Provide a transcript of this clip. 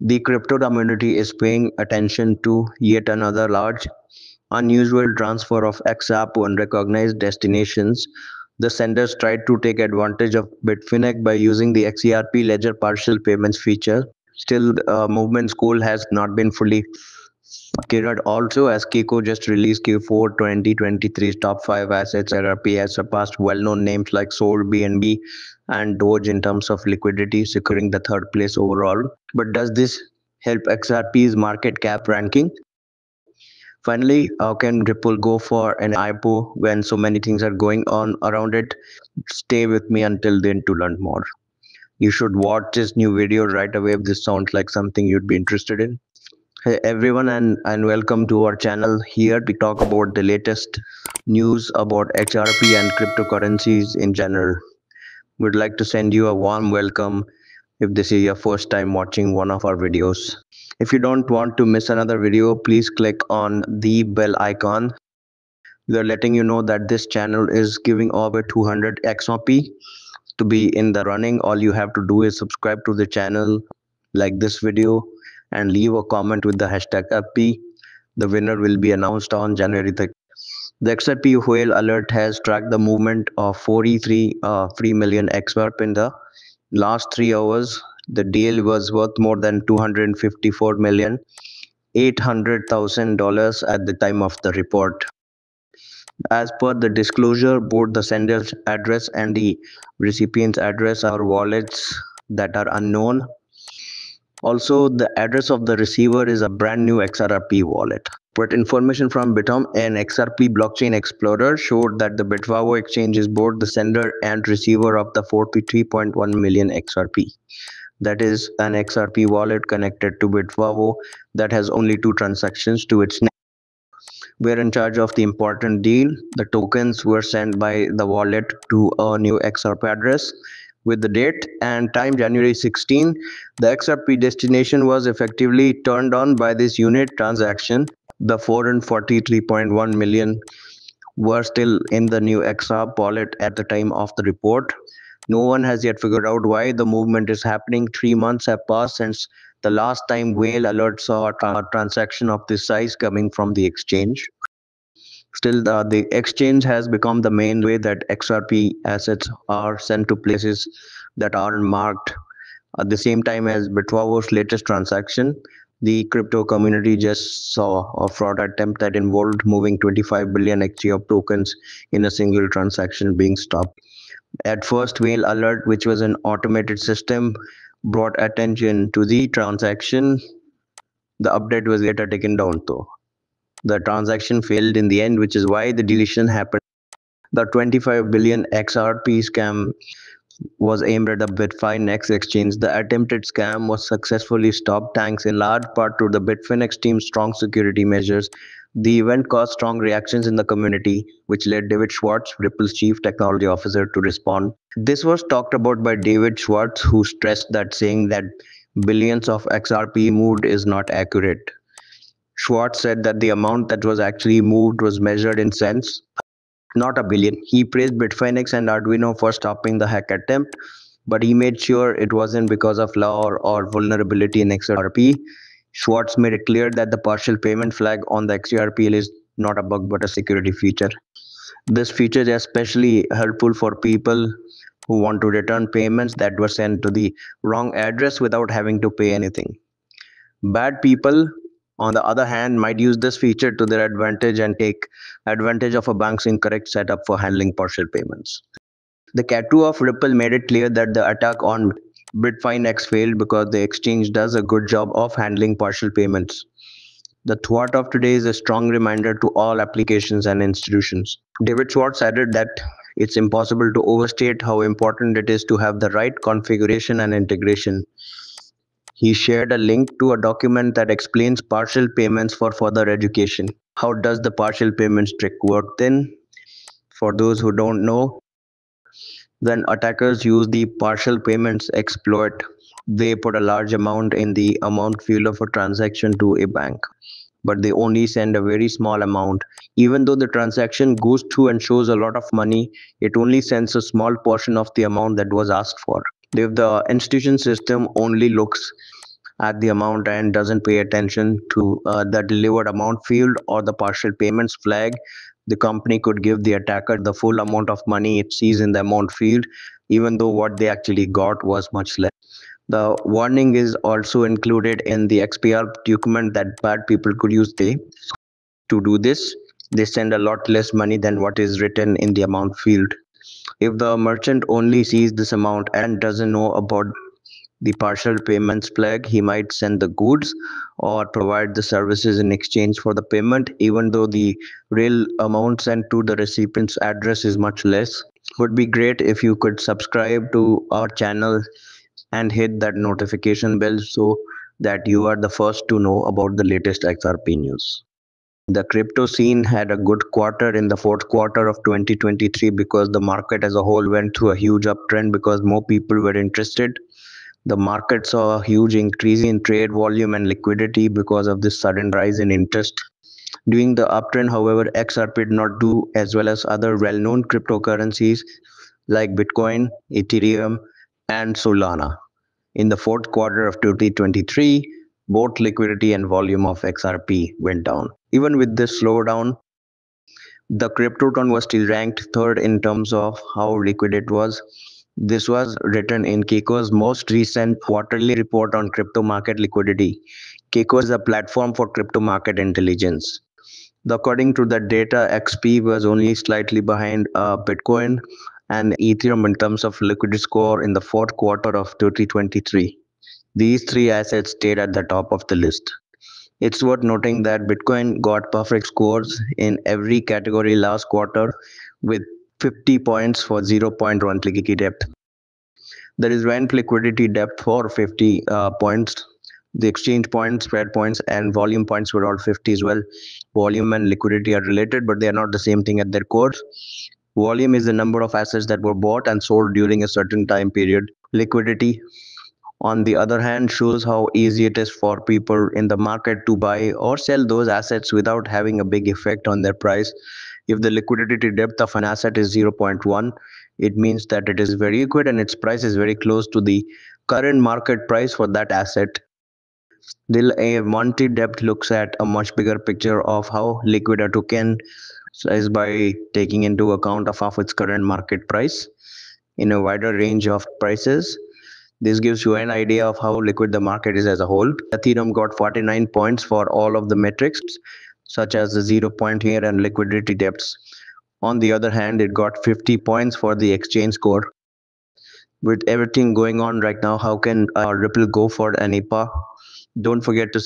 The crypto community is paying attention to yet another large, unusual transfer of XRP to unrecognized destinations. The senders tried to take advantage of Bitfinex by using the XERP ledger partial payments feature. Still, movement's goal has not been fully cleared. Also, as Kiko just released Q4 2023's top 5 assets, XRP has surpassed well-known names like Sol, BNB, and Doge in terms of liquidity, securing the third place overall. But does this help XRP's market cap ranking? Finally, how can Ripple go for an IPO when so many things are going on around it? Stay with me until then to learn more. You should watch this new video right away if this sounds like something you'd be interested in. Hey everyone, and welcome to our channel. Here we talk about the latest news about XRP and cryptocurrencies in general. We'd like to send you a warm welcome if this is your first time watching one of our videos. If you don't want to miss another video, please click on the bell icon. We are letting you know that this channel is giving over 200 XRP to be in the running. All you have to do is subscribe to the channel, like this video, and leave a comment with the hashtag XRP. The winner will be announced on January 30th. The XRP whale alert has tracked the movement of 43 million XRP in the last 3 hours. The deal was worth more than $254,800,000 at the time of the report. As per the disclosure, both the sender's address and the recipient's address are wallets that are unknown. Also, the address of the receiver is a brand new XRP wallet. But information from Bitom, an XRP blockchain explorer, showed that the Bitvavo exchange is both the sender and receiver of the 43.1 million XRP. That is an XRP wallet connected to Bitvavo that has only 2 transactions to its name. We're in charge of the important deal. The tokens were sent by the wallet to a new XRP address with the date and time January 16. The XRP destination was effectively turned on by this unit transaction. The 443.1 million were still in the new XRP wallet at the time of the report. No one has yet figured out why the movement is happening. 3 months have passed since the last time Whale Alert saw a transaction of this size coming from the exchange. Still, the exchange has become the main way that XRP assets are sent to places that aren't marked. At the same time as Bitvavo's latest transaction, the crypto community just saw a fraud attempt that involved moving 25 billion XRP tokens in a single transaction being stopped. At first, Whale Alert, which was an automated system, brought attention to the transaction. The update was later taken down though. The transaction failed in the end, which is why the deletion happened. The 25 billion XRP scam was aimed at the Bitfinex exchange. The attempted scam was successfully stopped thanks in large part to the Bitfinex team's strong security measures. The event caused strong reactions in the community, which led David Schwartz, Ripple's chief technology officer, to respond. This was talked about by David Schwartz, who stressed that saying that billions of XRP moved is not accurate. Schwartz said that the amount that was actually moved was measured in cents, not a billion. He praised Bitfinex and Arduino for stopping the hack attempt, but he made sure it wasn't because of law or vulnerability in XRP. Schwartz made it clear that the partial payment flag on the XRP is not a bug but a security feature. This feature is especially helpful for people who want to return payments that were sent to the wrong address without having to pay anything. Bad people, on the other hand, might use this feature to their advantage and take advantage of a bank's incorrect setup for handling partial payments. The Cat2 of Ripple made it clear that the attack on Bitfinex failed because the exchange does a good job of handling partial payments. The thought of today is a strong reminder to all applications and institutions. David Schwartz added that it's impossible to overstate how important it is to have the right configuration and integration. He shared a link to a document that explains partial payments for further education. How does the partial payments trick work then? For those who don't know, when attackers use the partial payments exploit, they put a large amount in the amount field of a transaction to a bank, but they only send a very small amount. Even though the transaction goes through and shows a lot of money, it only sends a small portion of the amount that was asked for. If the institution system only looks at the amount and doesn't pay attention to the delivered amount field or the partial payments flag, the company could give the attacker the full amount of money it sees in the amount field, even though what they actually got was much less. The warning is also included in the XPR document that bad people could use they to do this. They send a lot less money than what is written in the amount field. If the merchant only sees this amount and doesn't know about the partial payments flag, he might send the goods or provide the services in exchange for the payment, even though the real amount sent to the recipient's address is much less. Would be great if you could subscribe to our channel and hit that notification bell so that you are the first to know about the latest XRP news. The crypto scene had a good quarter in the fourth quarter of 2023 because the market as a whole went through a huge uptrend because more people were interested. The market saw a huge increase in trade volume and liquidity because of this sudden rise in interest. During the uptrend, however, XRP did not do as well as other well-known cryptocurrencies like Bitcoin, Ethereum, and Solana. In the fourth quarter of 2023, both liquidity and volume of XRP went down. Even with this slowdown, the cryptoton was still ranked third in terms of how liquid it was. This was written in Keiko's most recent quarterly report on crypto market liquidity. Keiko is a platform for crypto market intelligence. According to the data, XP was only slightly behind Bitcoin and Ethereum in terms of liquidity score in the fourth quarter of 2023. These three assets stayed at the top of the list. It's worth noting that Bitcoin got perfect scores in every category last quarter with 50 points for 0.1 liquidity depth. There is rent liquidity depth for 50 points. The exchange points, spread points, and volume points were all 50 as well. Volume and liquidity are related, but they are not the same thing at their core. Volume is the number of assets that were bought and sold during a certain time period. Liquidity, on the other hand, shows how easy it is for people in the market to buy or sell those assets without having a big effect on their price. If the liquidity depth of an asset is 0.1, it means that it is very liquid and its price is very close to the current market price for that asset. Still, a monthly depth looks at a much bigger picture of how liquid a token is by taking into account of its current market price in a wider range of prices. This gives you an idea of how liquid the market is as a whole. Ethereum got 49 points for all of the metrics, such as the 0 point here and liquidity depths. On the other hand, it got 50 points for the exchange score. With everything going on right now, how can Ripple go for an IPA? Don't forget to